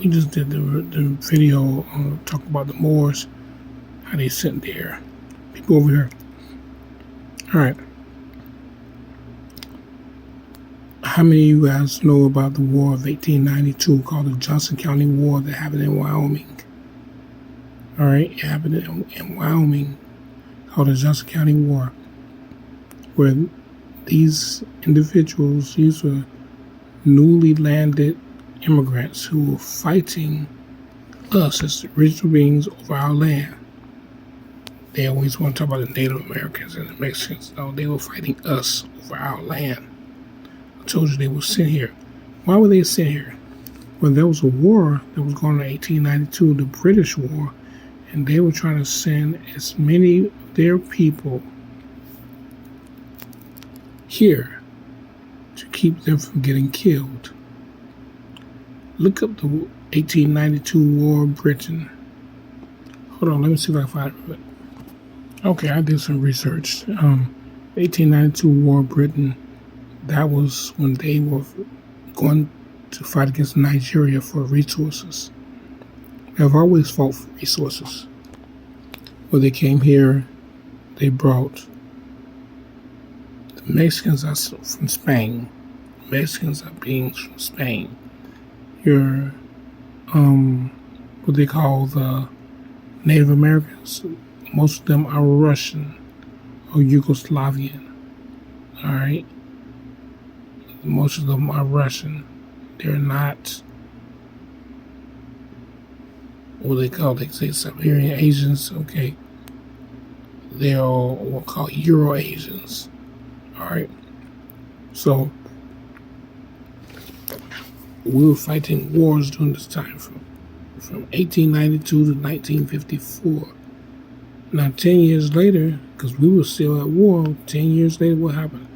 we just did the video talking about the Moors, how they sent their people over here. All right. How many of you guys know about the War of 1892 called the Johnson County War that happened in Wyoming? All right, it happened in Wyoming, called the Johnson County War, where these individuals, these were newly landed immigrants who were fighting us as the original beings over our land. They always want to talk about the Native Americans and the Mexicans. No, they were fighting us over our land. I told you they were sent here. Why were they sent here? Well, there was a war that was going on in 1892, the British War, and they were trying to send as many of their people here to keep them from getting killed. Look up the 1892 War of Britain. Hold on, let me see if I can find it. Okay, I did some research. 1892 War of Britain, that was when they were going to fight against Nigeria for resources. They've always fought for resources. When they came here, they brought the Mexicans are from Spain. Mexicans are beings from Spain. Your what they call the Native Americans, most of them are Russian or Yugoslavian. All right, most of them are Russian. They're not what they call, they say Siberian Asians. Okay, they're all what we call Euro Asians. All right, so we were fighting wars during this time from 1892 to 1954. Now, 10 years later, because we were still at war, 10 years later, what happened?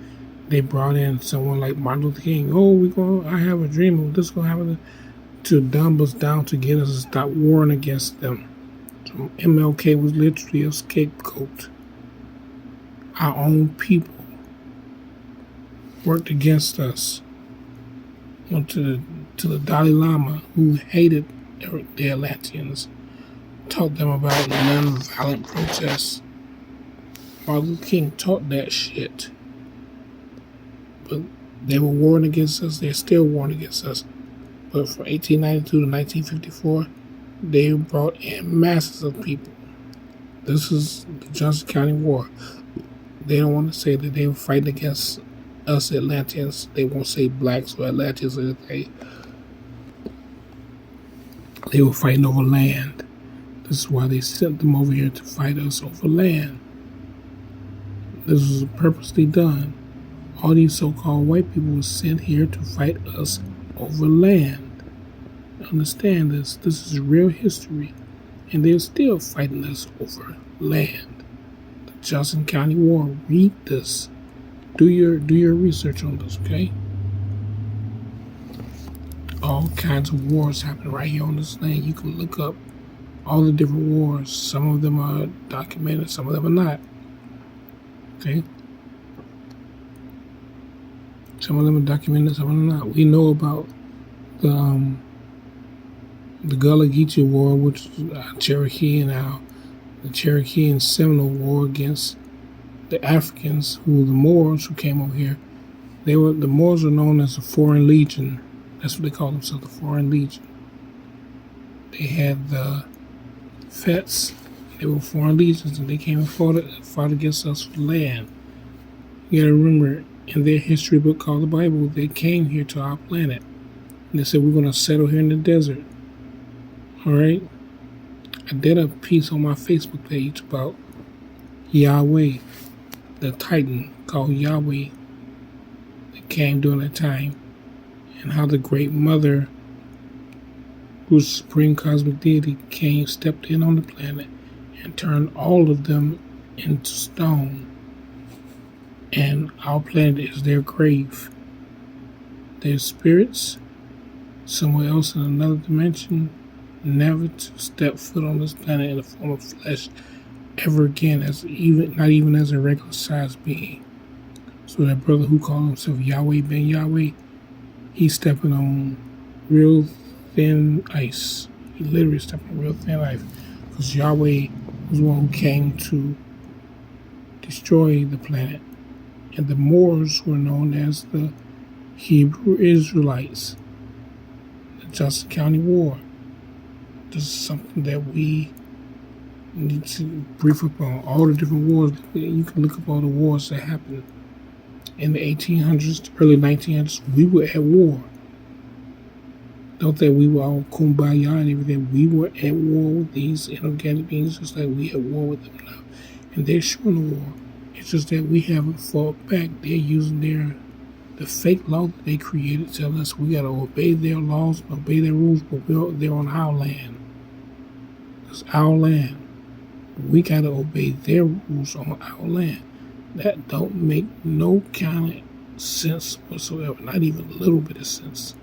They brought in someone like Martin Luther King. Oh, I have a dream of this going to happen, to dumb us down to get us to stop warring against them. So MLK was literally a scapegoat. Our own people worked against us. Went to the Dalai Lama, who hated the Atlanteans, taught them about non-violent protests. Martin Luther King taught that shit. But they were warring against us. They're still warring against us. But from 1892 to 1954, they brought in masses of people. This is the Johnson County War. They don't want to say that they were fighting against us Atlanteans. They won't say blacks or Atlanteans or anything. They were fighting over land. This is why they sent them over here, to fight us over land. This was purposely done. All these so-called white people were sent here to fight us over land. Understand this. This is real history. And they're still fighting us over land. The Johnson County War. Read this. Do your research on this, okay? All kinds of wars happen right here on this land. You can look up all the different wars. Some of them are documented, some of them are not. Okay? Some of them are documented, some of them are not. We know about the Gullah Geechee War, which is Cherokee, and now the Cherokee and Seminole War against the Africans, who were the Moors who came over here. The Moors were known as the Foreign Legion. That's what they call themselves, the Foreign Legion. They had the Fets. They were foreign legions, and they came and fought against us for land. You gotta remember, in their history book called the Bible, they came here to our planet. And they said, we're gonna settle here in the desert. Alright? I did a piece on my Facebook page about Yahweh, the Titan called Yahweh, that came during that time, and how the Great Mother, who's supreme cosmic deity, stepped in on the planet and turned all of them into stone. And our planet is their grave. Their spirits, somewhere else in another dimension, never to step foot on this planet in the form of flesh ever again, not even as a regular sized being. So that brother who called himself Yahweh Ben Yahweh, he's stepping on real thin ice. He literally stepped on real thin ice. Because Yahweh was the one who came to destroy the planet. And the Moors were known as the Hebrew Israelites. The Johnson County War. This is something that we need to brief up on. All the different wars. You can look up all the wars that happened in the 1800s, early 1900s. We were at war. Don't think we were all kumbaya and everything. We were at war with these inorganic beings just like we at war with them now. And they're showing the war. It's just that we haven't fought back. They're using the fake law that they created, telling us we got to obey their laws, obey their rules, but they're on our land. It's our land. We got to obey their rules on our land. That don't make no kind of sense whatsoever. Not even a little bit of sense.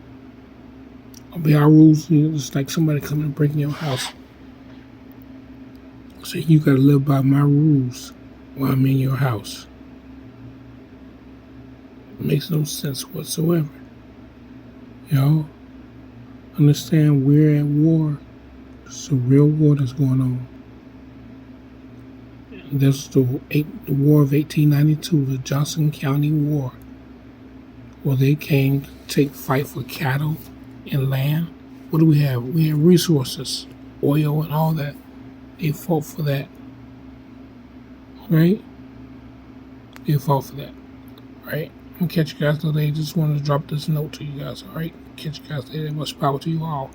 Obey our rules. It's like somebody coming and breaking your house. So you got to live by my rules while I'm in your house. It makes no sense whatsoever. Y'all understand we're at war. It's a real war that's going on. There's the War of 1892, the Johnson County War, where they came to fight for cattle and land. What do we have? We have resources, oil and all that. They fought for that. Right? They fought for that. Right? I'm gonna catch you guys later. Just wanted to drop this note to you guys. Alright? Catch you guys later. Much power to you all.